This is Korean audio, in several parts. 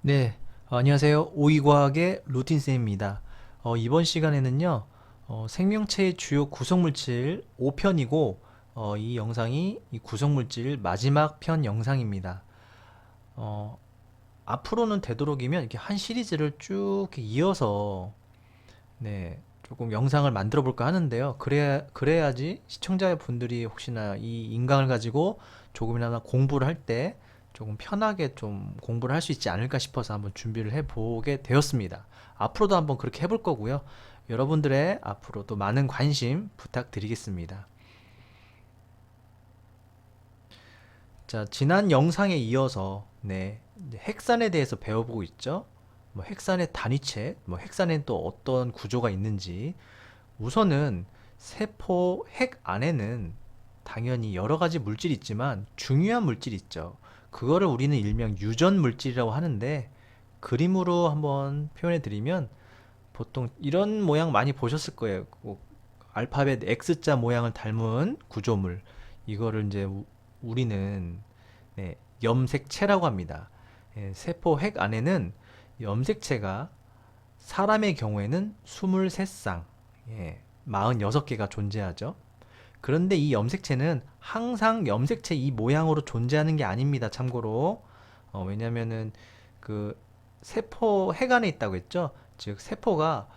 네, 안녕하세요. 오이과학의 루틴쌤입니다. 이번 시간에는요, 생명체의 주요 구성물질 5편이고, 이 영상이 이 구성물질 마지막 편 영상입니다. 어, 앞으로는 되도록이면 이렇게 한 시리즈를 쭉 이렇게 이어서, 네, 조금 영상을 만들어 볼까 하는데요. 그래야지 시청자분들이 혹시나 이 인강을 가지고 조금이나마 공부를 할 때 조금 편하게 좀 공부를 할 수 있지 않을까 싶어서 한번 준비를 해 보게 되었습니다. 앞으로도 한번 그렇게 해볼 거고요. 여러분들의 앞으로도 많은 관심 부탁드리겠습니다. 자, 지난 영상에 이어서 네, 이제 핵산에 대해서 배워보고 있죠. 뭐 핵산의 단위체, 뭐 핵산엔 또 어떤 구조가 있는지, 우선은 세포 핵 안에는 당연히 여러 가지 물질이 있지만 중요한 물질이 있죠. 그거를 우리는 일명 유전 물질이라고 하는데, 그림으로 한번 표현해 드리면 보통 이런 모양 많이 보셨을 거예요. 꼭 알파벳 X자 모양을 닮은 구조물. 이거를 이제 우리는 네, 염색체라고 합니다. 예, 세포 핵 안에는 염색체가 사람의 경우에는 23쌍, 예, 46개가 존재하죠. 그런데 이 염색체는 항상 염색체 이 모양으로 존재하는 게 아닙니다. 참고로. 왜냐면은 그 세포 핵 안에 있다고 했죠. 즉 세포가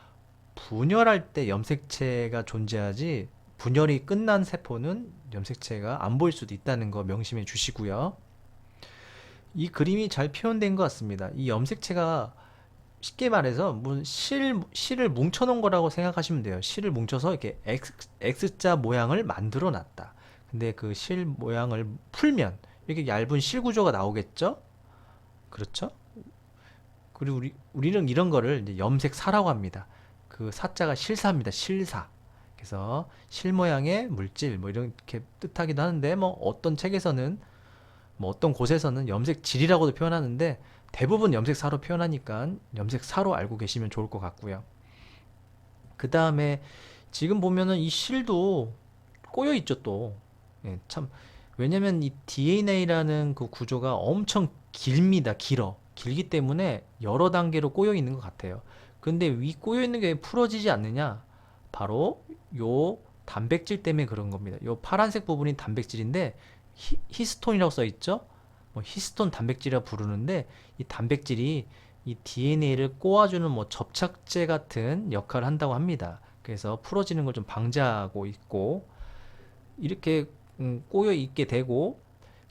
분열할 때 염색체가 존재하지, 분열이 끝난 세포는 염색체가 안 보일 수도 있다는 거 명심해 주시고요. 이 그림이 잘 표현된 것 같습니다. 이 염색체가 쉽게 말해서 실을 뭉쳐 놓은 거라고 생각하시면 돼요. 실을 뭉쳐서 이렇게 X자 모양을 만들어 놨다. 근데 그 실 모양을 풀면 이렇게 얇은 실 구조가 나오겠죠? 그렇죠? 그리고 우리는 이런 거를 이제 염색사라고 합니다. 그 사자가 실사입니다. 실사. 그래서 실 모양의 물질 뭐 이렇게 뜻하기도 하는데, 뭐 어떤 책에서는, 뭐 어떤 곳에서는 염색질이라고도 표현하는데 대부분 염색사로 표현하니까 염색사로 알고 계시면 좋을 것 같고요. 그 다음에 지금 보면은 이 실도 꼬여 있죠 또. 예, 참, 왜냐면 이 DNA라는 그 구조가 엄청 길입니다. 길기 때문에 여러 단계로 꼬여 있는 것 같아요. 근데 이 꼬여 있는 게 풀어지지 않느냐? 바로 요 단백질 때문에 그런 겁니다. 요 파란색 부분이 단백질인데 히스톤이라고 써 있죠? 뭐 히스톤 단백질이라 부르는데, 이 단백질이 이 DNA를 꼬아주는 뭐 접착제 같은 역할을 한다고 합니다. 그래서 풀어지는 걸 좀 방지하고 있고, 이렇게 꼬여 있게 되고,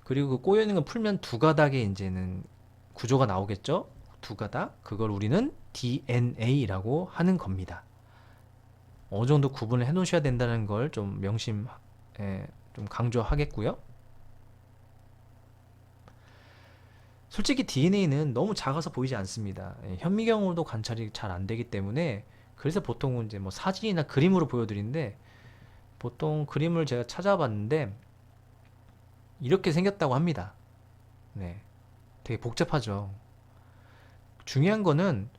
그리고 그 꼬여 있는 걸 풀면 두 가닥의 이제는 구조가 나오겠죠? 두 가닥. 그걸 우리는 DNA라고 하는 겁니다. 어느 정도 구분을 해 놓으셔야 된다는 걸 좀 좀 강조하겠고요. 솔직히 DNA는 너무 작아서 보이지 않습니다. 현미경으로도 관찰이 잘 안 되기 때문에, 그래서 보통은 이제 뭐 사진이나 그림으로 보여드리는데, 보통 그림을 제가 찾아봤는데 이렇게 생겼다고 합니다. 네, 되게 복잡하죠. 중요한 거는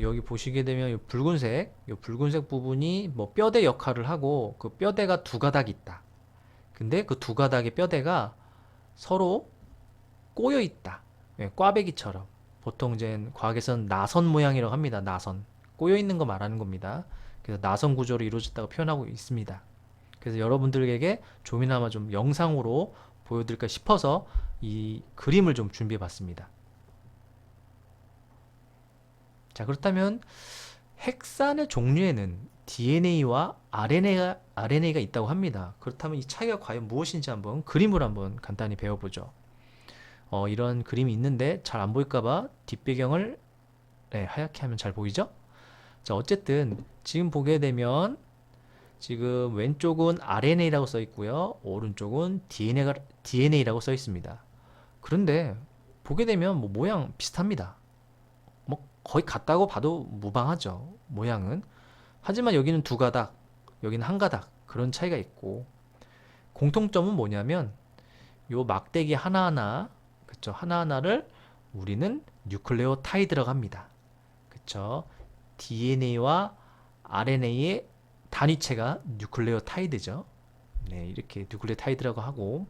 여기 보시게 되면 이 붉은색 부분이 뭐 뼈대 역할을 하고, 그 뼈대가 두 가닥 있다. 근데 그 두 가닥의 뼈대가 서로 꼬여 있다. 예, 꽈배기처럼. 보통 이제 과학에서는 나선 모양이라고 합니다. 나선. 꼬여 있는 거 말하는 겁니다. 그래서 나선 구조로 이루어졌다고 표현하고 있습니다. 그래서 여러분들에게 좀이나마 좀 영상으로 보여드릴까 싶어서 이 그림을 좀 준비해 봤습니다. 자, 그렇다면 핵산의 종류에는 DNA와 RNA가 있다고 합니다. 그렇다면 이 차이가 과연 무엇인지 한번 그림으로 한번 간단히 배워보죠. 이런 그림이 있는데 잘 안 보일까봐 뒷배경을 네, 하얗게 하면 잘 보이죠? 자, 어쨌든 지금 보게 되면 지금 왼쪽은 RNA라고 써 있고요. 오른쪽은 DNA라고 써 있습니다. 그런데 보게 되면 뭐 모양 비슷합니다. 뭐 거의 같다고 봐도 무방하죠. 모양은. 하지만 여기는 두 가닥, 여기는 한 가닥. 그런 차이가 있고, 공통점은 뭐냐면 요 막대기 하나하나, 그쵸? 하나하나를 우리는 뉴클레오타이드라고 합니다. 그쵸? DNA와 RNA의 단위체가 뉴클레오타이드죠. 네, 이렇게 뉴클레오타이드라고 하고,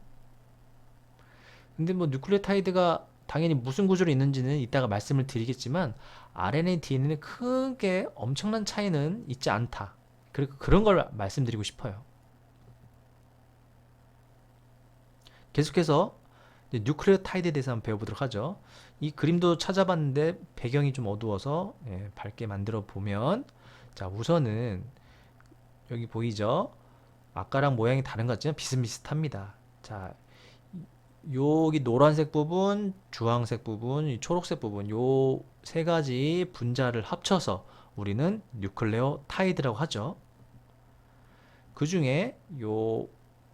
근데 뭐 뉴클레오타이드가 당연히 무슨 구조로 있는지는 이따가 말씀을 드리겠지만 RNA, DNA는 크게 엄청난 차이는 있지 않다. 그리고 그런 걸 말씀드리고 싶어요. 계속해서 뉴클레오타이드에 대해서 한번 배워보도록 하죠. 이 그림도 찾아봤는데 배경이 좀 어두워서 밝게 만들어 보면, 자, 우선은 여기 보이죠? 아까랑 모양이 다른 것 같지만 비슷비슷합니다. 자, 여기 노란색 부분, 주황색 부분, 이 초록색 부분, 요 세 가지 분자를 합쳐서 우리는 뉴클레오타이드라고 하죠. 그 중에 요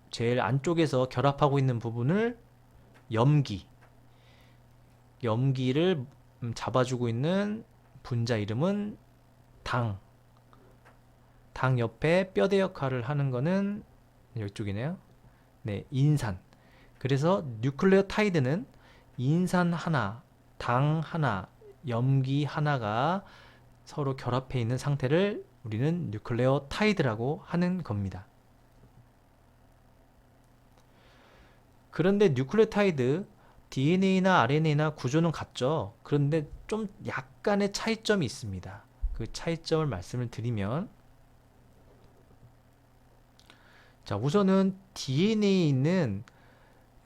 제일 안쪽에서 결합하고 있는 부분을 염기를 잡아주고 있는 분자 이름은 당 옆에 뼈대 역할을 하는 거는 이쪽이네요. 네, 인산. 그래서 뉴클레오타이드는 인산 하나, 당 하나, 염기 하나가 서로 결합해 있는 상태를 우리는 뉴클레오타이드라고 하는 겁니다. 그런데 뉴클레오타이드 DNA나 RNA나 구조는 같죠. 그런데 좀 약간의 차이점이 있습니다. 그 차이점을 말씀을 드리면, 자, 우선은 DNA에 있는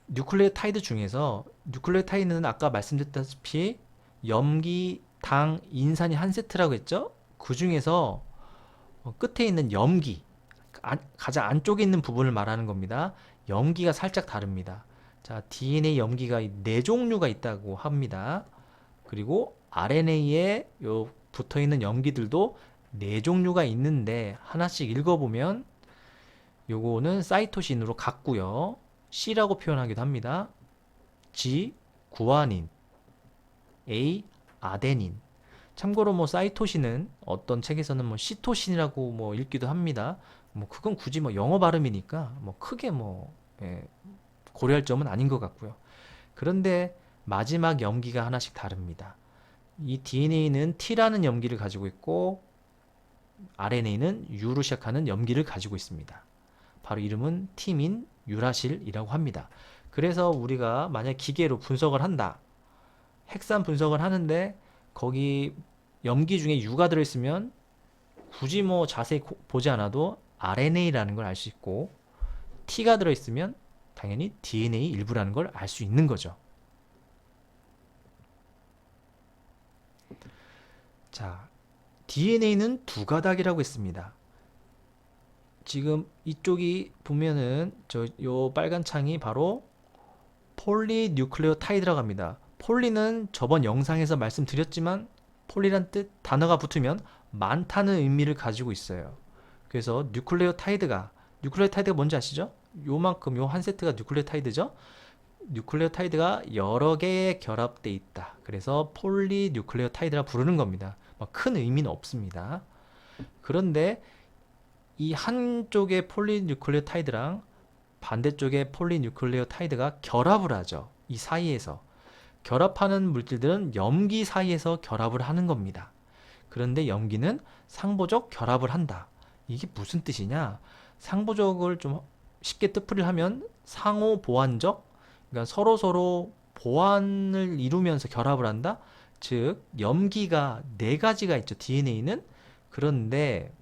뉴클레오타이드 중에서 뉴클레오타이드는 아까 말씀드렸다시피 염기, 당, 인산이 한 세트라고 했죠. 그 중에서 끝에 있는 염기, 가장 안쪽에 있는 부분을 말하는 겁니다. 염기가 살짝 다릅니다. 자, DNA 염기가 4종류가 있다고 합니다. 그리고 RNA에 요 붙어있는 염기들도 4종류가 있는데 하나씩 읽어보면 요거는 사이토신으로 같고요. C라고 표현하기도 합니다. G, 구아닌, A, 아데닌. 참고로 뭐 사이토신은 어떤 책에서는 뭐 시토신이라고 뭐 읽기도 합니다. 뭐 그건 굳이 뭐 영어 발음이니까 뭐 크게 뭐 고려할 점은 아닌 것 같고요. 그런데 마지막 염기가 하나씩 다릅니다. 이 DNA는 T라는 염기를 가지고 있고 RNA는 U로 시작하는 염기를 가지고 있습니다. 바로 이름은 티민 유라실이라고 합니다. 그래서 우리가 만약 기계로 분석을 한다. 핵산 분석을 하는데 거기 염기 중에 U가 들어있으면 굳이 뭐 자세히 보지 않아도 RNA라는 걸 알 수 있고, T가 들어있으면 당연히 DNA 일부라는 걸 알 수 있는 거죠. 자, DNA는 두 가닥이라고 했습니다. 지금 이쪽이 보면은 요 빨간 창이 바로 폴리뉴클레오타이드라고 합니다. 폴리는 저번 영상에서 말씀드렸지만 폴리란 뜻 단어가 붙으면 많다는 의미를 가지고 있어요. 그래서 뉴클레오타이드가 뭔지 아시죠? 요만큼 요 한 세트가 뉴클레오타이드죠? 뉴클레오타이드가 여러 개의 결합돼 있다. 그래서 폴리뉴클레오타이드라 부르는 겁니다. 큰 의미는 없습니다. 그런데 이 한쪽의 폴리뉴클레오타이드랑 반대쪽의 폴리뉴클레오타이드가 결합을 하죠. 이 사이에서. 결합하는 물질들은 염기 사이에서 결합을 하는 겁니다. 그런데 염기는 상보적 결합을 한다. 이게 무슨 뜻이냐? 상보적을 좀 쉽게 뜻풀이를 하면 상호 보완적, 그러니까 서로 보완을 이루면서 결합을 한다. 즉 염기가 4가지가 있죠. DNA는. 그런데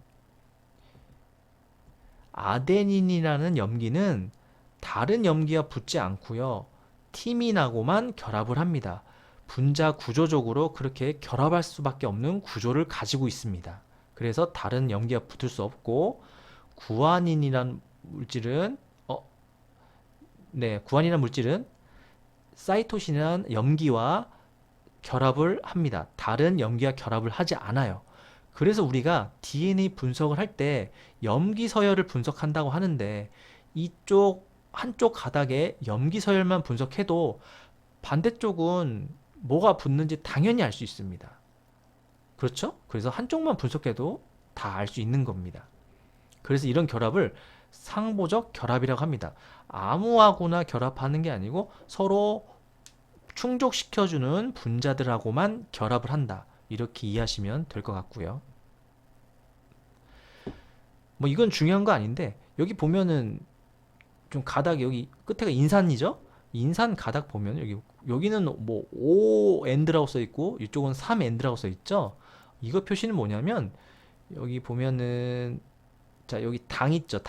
아데닌이라는 염기는 다른 염기와 붙지 않고요. 티민하고만 결합을 합니다. 분자 구조적으로 그렇게 결합할 수밖에 없는 구조를 가지고 있습니다. 그래서 다른 염기와 붙을 수 없고, 구아닌이란 물질은 구아닌이란 물질은 사이토신이라는 염기와 결합을 합니다. 다른 염기와 결합을 하지 않아요. 그래서 우리가 DNA 분석을 할 때 염기 서열을 분석한다고 하는데, 이쪽 한쪽 가닥에 염기 서열만 분석해도 반대쪽은 뭐가 붙는지 당연히 알 수 있습니다. 그렇죠? 그래서 한쪽만 분석해도 다 알 수 있는 겁니다. 그래서 이런 결합을 상보적 결합이라고 합니다. 아무하고나 결합하는 게 아니고 서로 충족시켜주는 분자들하고만 결합을 한다. 이렇게 이해하시면 될 것 같고요. 뭐 이건 중요한 거 아닌데 여기 보면은 좀 가닥 여기 끝에가 인산이죠? 인산 가닥 보면 여기는 뭐 5엔드라고 써 있고 이쪽은 3엔드라고 써 있죠? 이거 표시는 뭐냐면 여기 보면은 자 여기 당 있죠?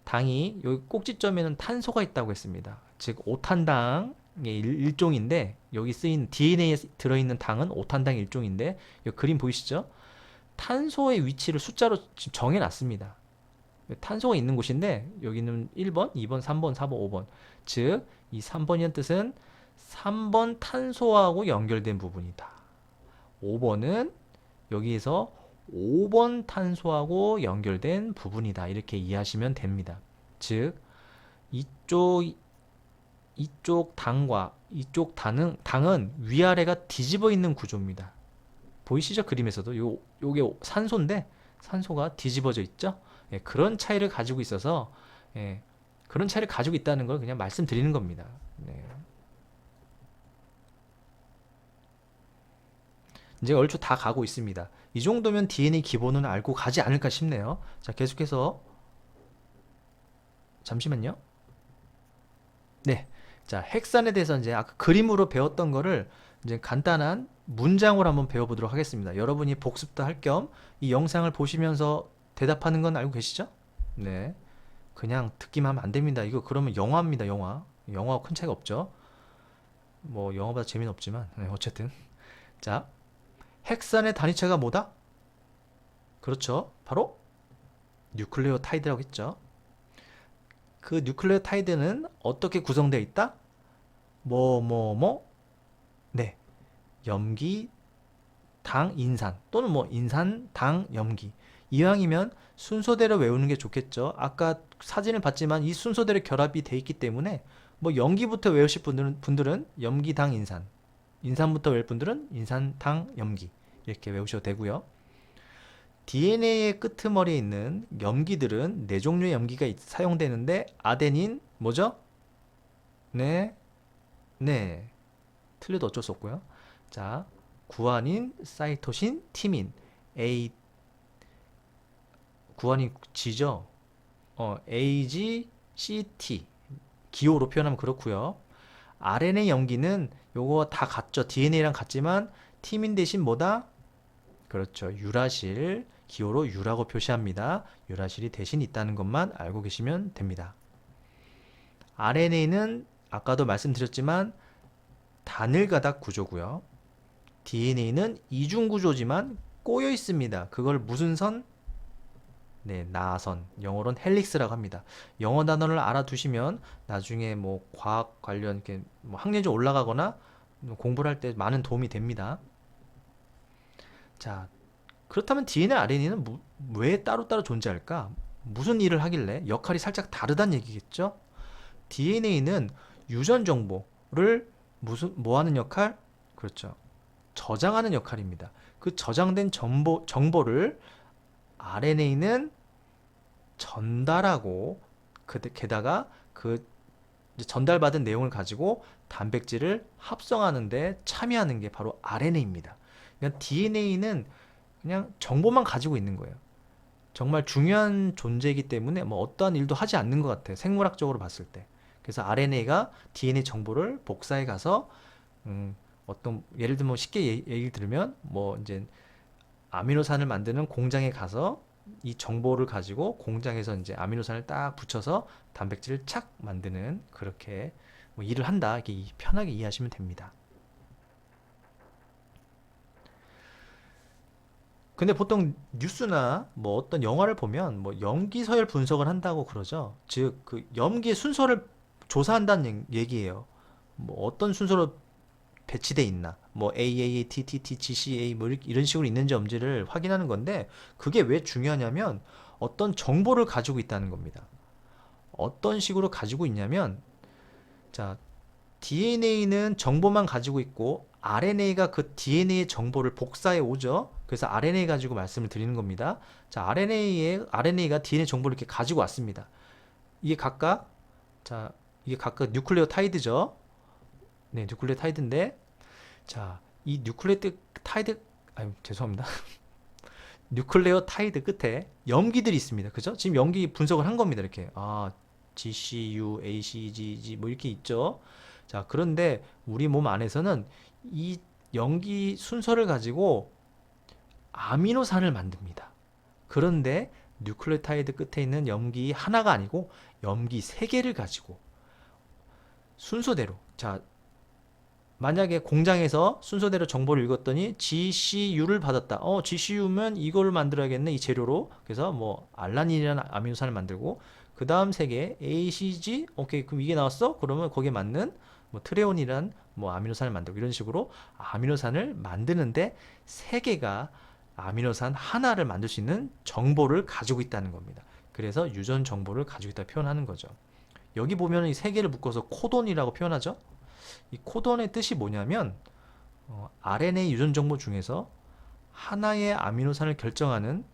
당이 여기 꼭지점에는 탄소가 있다고 했습니다. 즉 오탄당의 일종인데 여기 쓰인 DNA에 들어있는 당은 오탄당 일종인데 여기 그림 보이시죠? 탄소의 위치를 숫자로 지금 정해놨습니다. 탄소가 있는 곳인데 여기는 1번, 2번, 3번, 4번, 5번. 즉 이 3번이란 뜻은 3번 탄소하고 연결된 부분이다. 5번은 여기에서 5번 탄소하고 연결된 부분이다. 이렇게 이해하시면 됩니다. 즉 이쪽 당과 이쪽 당은 위아래가 뒤집어 있는 구조입니다. 보이시죠? 그림에서도 요게 산소인데 산소가 뒤집어져 있죠? 예, 그런 차이를 가지고 있어서 예, 그런 차이를 가지고 있다는 걸 그냥 말씀드리는 겁니다. 네. 이제 얼추 다 가고 있습니다. 이 정도면 DNA 기본은 알고 가지 않을까 싶네요. 자, 계속해서 잠시만요. 네. 자, 헥산에 대해서 이제 아까 그림으로 배웠던 거를 이제 간단한 문장으로 한번 배워보도록 하겠습니다. 여러분이 복습도 할 겸 이 영상을 보시면서 대답하는 건 알고 계시죠? 네. 그냥 듣기만 하면 안 됩니다. 이거 그러면 영화입니다, 영화. 영화하고 큰 차이가 없죠? 뭐, 영화보다 재미는 없지만, 네, 어쨌든. 자, 헥산의 단위체가 뭐다? 그렇죠. 바로 뉴클레오타이드라고 했죠. 그 뉴클레오타이드는 어떻게 구성되어 있다? 네. 염기, 당, 인산 또는 뭐 인산, 당, 염기. 이왕이면 순서대로 외우는 게 좋겠죠. 아까 사진을 봤지만 이 순서대로 결합이 돼 있기 때문에 뭐 염기부터 외우실 분들은 염기, 당, 인산. 인산부터 외울 분들은 인산, 당, 염기. 이렇게 외우셔도 되고요. DNA의 끄트머리에 있는 염기들은 네 종류의 염기가 사용되는데 아데닌 뭐죠? 네. 네. 틀려도 어쩔 수 없고요. 자, 구아닌, 사이토신, 티민. A 구아닌 G죠. AG, CT. 기호로 표현하면 그렇고요. RNA 염기는 요거 다 같죠. DNA랑 같지만 티민 대신 뭐다? 그렇죠. 유라실. 기호로 유라고 표시합니다. 유라실이 대신 있다는 것만 알고 계시면 됩니다. RNA는 아까도 말씀드렸지만 단일가닥 구조고요. DNA는 이중 구조지만 꼬여 있습니다. 그걸 무슨 선? 네, 나선. 영어로는 헬릭스라고 합니다. 영어 단어를 알아두시면 나중에 뭐 과학 관련 이렇게 뭐 학년이 올라가거나 공부를 할 때 많은 도움이 됩니다. 자, 그렇다면 DNA, RNA는 왜 따로따로 존재할까? 무슨 일을 하길래? 역할이 살짝 다르다는 얘기겠죠? DNA는 유전 정보를 뭐 하는 역할? 그렇죠. 저장하는 역할입니다. 그 저장된 정보를 RNA는 전달하고 게다가 그 전달받은 내용을 가지고 단백질을 합성하는 데 참여하는 게 바로 RNA입니다. 그러니까 DNA는 그냥 정보만 가지고 있는 거예요. 정말 중요한 존재이기 때문에 뭐 어떠한 일도 하지 않는 것 같아요. 생물학적으로 봤을 때. 그래서 RNA가 DNA 정보를 복사해 가서 어떤 예를 들면 쉽게 얘기를 들으면 뭐 이제 아미노산을 만드는 공장에 가서 이 정보를 가지고 공장에서 이제 아미노산을 딱 붙여서 단백질을 착 만드는 그렇게 뭐 일을 한다. 이렇게 편하게 이해하시면 됩니다. 근데 보통 뉴스나 뭐 어떤 영화를 보면 뭐 염기 서열 분석을 한다고 그러죠. 즉 그 염기의 순서를 조사한다는 얘기예요. 뭐 어떤 순서로 배치돼 있나, 뭐 AAA, TTT, GCA 뭐 이런 식으로 있는지 없는지를 확인하는 건데 그게 왜 중요하냐면 어떤 정보를 가지고 있다는 겁니다. 어떤 식으로 가지고 있냐면 자, DNA는 정보만 가지고 있고 RNA가 그 DNA의 정보를 복사해 오죠. 그래서 RNA 가지고 말씀을 드리는 겁니다. 자, RNA가 DNA 정보를 이렇게 가지고 왔습니다. 이게 각각, 자, 이게 각각 뉴클레오타이드죠. 네, 뉴클레오타이드인데, 자, 이 뉴클레오타이드, 아유, 죄송합니다. 뉴클레오타이드 끝에 염기들이 있습니다. 그죠? 지금 염기 분석을 한 겁니다. 이렇게. GCU, ACGG 뭐 이렇게 있죠. 자, 그런데 우리 몸 안에서는 이 염기 순서를 가지고 아미노산을 만듭니다. 그런데 뉴클레오타이드 끝에 있는 염기 하나가 아니고 염기 세 개를 가지고 순서대로, 자, 만약에 공장에서 순서대로 정보를 읽었더니 GCU를 받았다. GCU면 이걸 만들어야겠네, 이 재료로. 그래서 뭐 알라닌이라는 아미노산을 만들고, 그 다음 세 개 ACG, 오케이, 그럼 이게 나왔어? 그러면 거기에 맞는 뭐 트레온이란 뭐 아미노산을 만들고, 이런 식으로 아미노산을 만드는데 세 개가 아미노산 하나를 만들 수 있는 정보를 가지고 있다는 겁니다. 그래서 유전 정보를 가지고 있다 표현하는 거죠. 여기 보면 이 세 개를 묶어서 코돈이라고 표현하죠. 이 코돈의 뜻이 뭐냐면 RNA 유전 정보 중에서 하나의 아미노산을 결정하는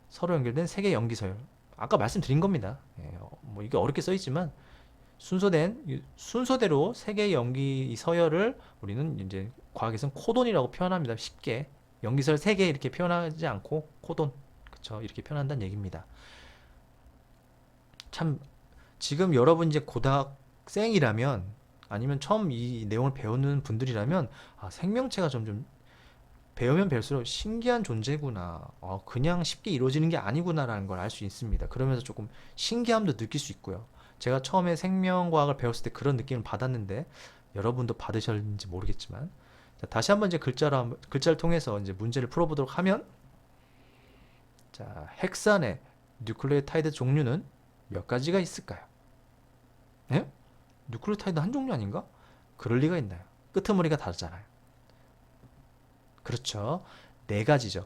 서로 연결된 세 개의 염기서열. 아까 말씀드린 겁니다. 뭐 이게 어렵게 써 있지만 순서대로 세 개의 염기 서열을 우리는 이제 과학에서는 코돈이라고 표현합니다. 쉽게 염기서열 세 개 이렇게 표현하지 않고 코돈, 그쵸, 이렇게 표현한다는 얘기입니다. 참, 지금 여러분 이제 고등학생이라면 아니면 처음 이 내용을 배우는 분들이라면 생명체가 점점 배우면 배울수록 신기한 존재구나, 그냥 쉽게 이루어지는 게 아니구나라는 걸 알 수 있습니다. 그러면서 조금 신기함도 느낄 수 있고요. 제가 처음에 생명과학을 배웠을 때 그런 느낌을 받았는데 여러분도 받으셨는지 모르겠지만, 자, 다시 한번 이제 글자를 통해서 이제 문제를 풀어보도록 하면, 자, 헥산의 뉴클레오타이드 종류는 몇 가지가 있을까요? 예? 뉴클레오타이드 한 종류 아닌가? 그럴 리가 있나요? 끄트머리가 다르잖아요. 그렇죠. 네 가지죠.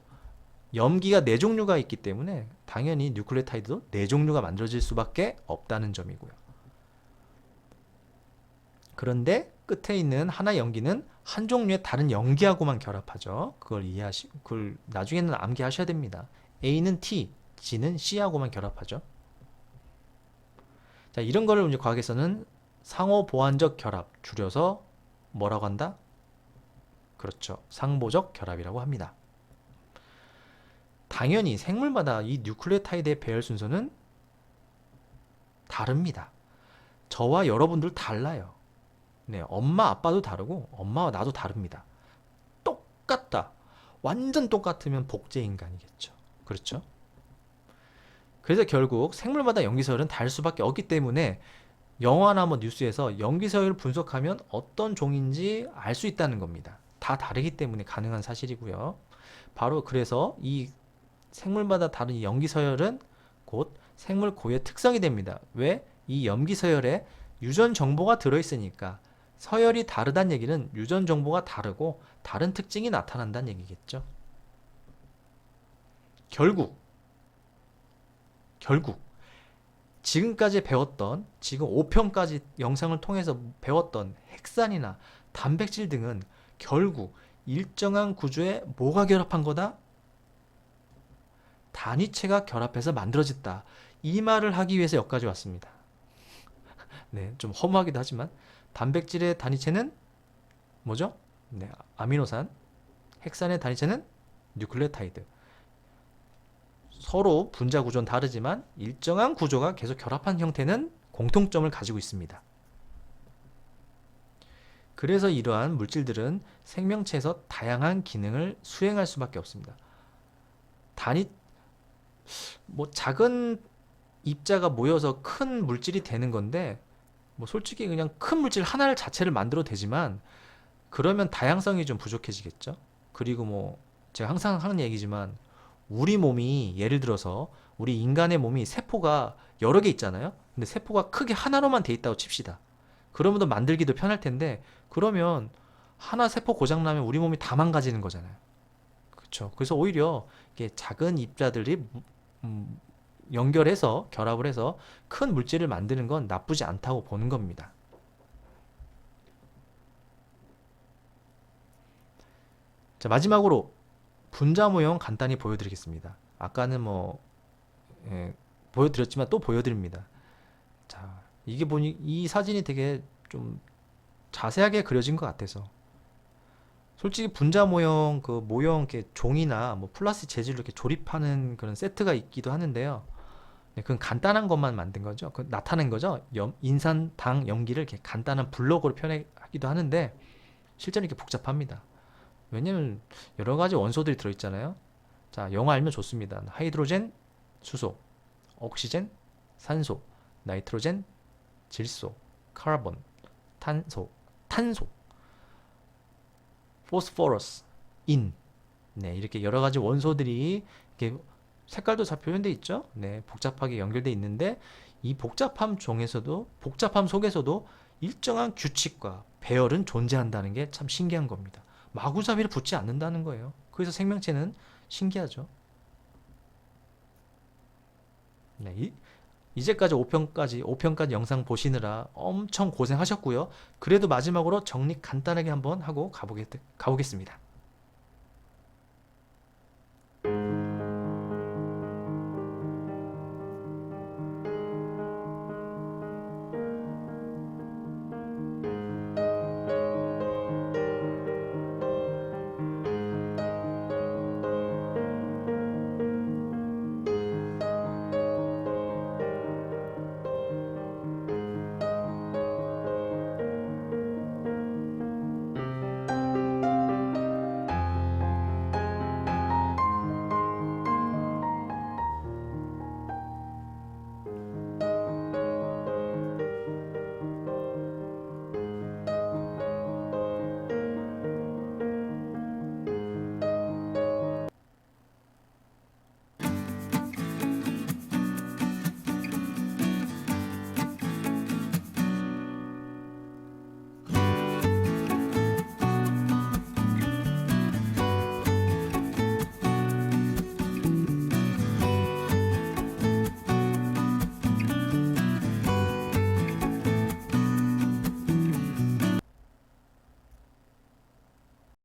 염기가 네 종류가 있기 때문에 당연히 뉴클레오타이드도 네 종류가 만들어질 수밖에 없다는 점이고요. 그런데 끝에 있는 하나 염기는 한 종류의 다른 염기하고만 결합하죠. 그걸 나중에는 암기하셔야 됩니다. A는 T, G는 C하고만 결합하죠. 자, 이런 거를 이제 과학에서는 상호 보완적 결합, 줄여서 뭐라고 한다? 그렇죠. 상보적 결합이라고 합니다. 당연히 생물마다 이 뉴클레오타이드의 배열 순서는 다릅니다. 저와 여러분들 달라요. 네, 엄마 아빠도 다르고 엄마와 나도 다릅니다. 똑같다. 완전 똑같으면 복제 인간이겠죠. 그렇죠? 그래서 결국 생물마다 염기서열은 다를 수밖에 없기 때문에 영화나 뭐 뉴스에서 염기서열을 분석하면 어떤 종인지 알 수 있다는 겁니다. 다 다르기 때문에 가능한 사실이고요. 바로 그래서 이 생물마다 다른 이 염기서열은 곧 생물 고유의 특성이 됩니다. 왜? 이 염기서열에 유전 정보가 들어있으니까. 서열이 다르다는 얘기는 유전 정보가 다르고 다른 특징이 나타난다는 얘기겠죠. 결국 지금까지 배웠던, 지금 5편까지 영상을 통해서 배웠던 핵산이나 단백질 등은 결국 일정한 구조에 뭐가 결합한 거다? 단위체가 결합해서 만들어졌다. 이 말을 하기 위해서 여기까지 왔습니다. 네, 좀 허무하기도 하지만 단백질의 단위체는 뭐죠? 네, 아미노산. 핵산의 단위체는 뉴클레오타이드. 서로 분자 구조는 다르지만 일정한 구조가 계속 결합한 형태는 공통점을 가지고 있습니다. 그래서 이러한 물질들은 생명체에서 다양한 기능을 수행할 수밖에 없습니다. 작은 입자가 모여서 큰 물질이 되는 건데, 뭐 솔직히 그냥 큰 물질 하나를 자체를 만들어도 되지만 그러면 다양성이 좀 부족해지겠죠. 그리고 뭐 제가 항상 하는 얘기지만 우리 몸이, 예를 들어서 우리 인간의 몸이 세포가 여러 개 있잖아요. 근데 세포가 크게 하나로만 돼 있다고 칩시다. 그러면 더 만들기도 편할 텐데, 그러면 하나 세포 고장 나면 우리 몸이 다 망가지는 거잖아요. 그렇죠. 그래서 오히려 이게 작은 입자들이 연결해서, 결합을 해서 큰 물질을 만드는 건 나쁘지 않다고 보는 겁니다. 자, 마지막으로 분자 모형 간단히 보여드리겠습니다. 아까는 뭐 예, 보여드렸지만 또 보여드립니다. 자, 이게 보니 이 사진이 되게 좀 자세하게 그려진 것 같아서 솔직히 분자 모형 그 모형 이렇게 종이나 뭐 플라스틱 재질로 이렇게 조립하는 그런 세트가 있기도 하는데요. 네, 그건 간단한 것만 만든 거죠. 그 나타낸 거죠. 인산, 당, 염기를 이렇게 간단한 블록으로 표현하기도 하는데 실제로 이렇게 복잡합니다. 왜냐면 여러 가지 원소들이 들어있잖아요. 자, 영어 알면 좋습니다. 하이드로젠, 수소, 옥시젠, 산소, 나이트로젠, 질소, 카본, 탄소, 포스포러스, 인. 네, 이렇게 여러 가지 원소들이 이렇게 색깔도 잘 표현되어 있죠. 네, 복잡하게 연결되어 있는데 이 복잡함 속에서도 일정한 규칙과 배열은 존재한다는 게 참 신기한 겁니다. 마구잡이로 붙지 않는다는 거예요. 그래서 생명체는 신기하죠. 네, 이제까지 5편까지 영상 보시느라 엄청 고생하셨고요. 그래도 마지막으로 정리 간단하게 한번 하고 가보겠습니다.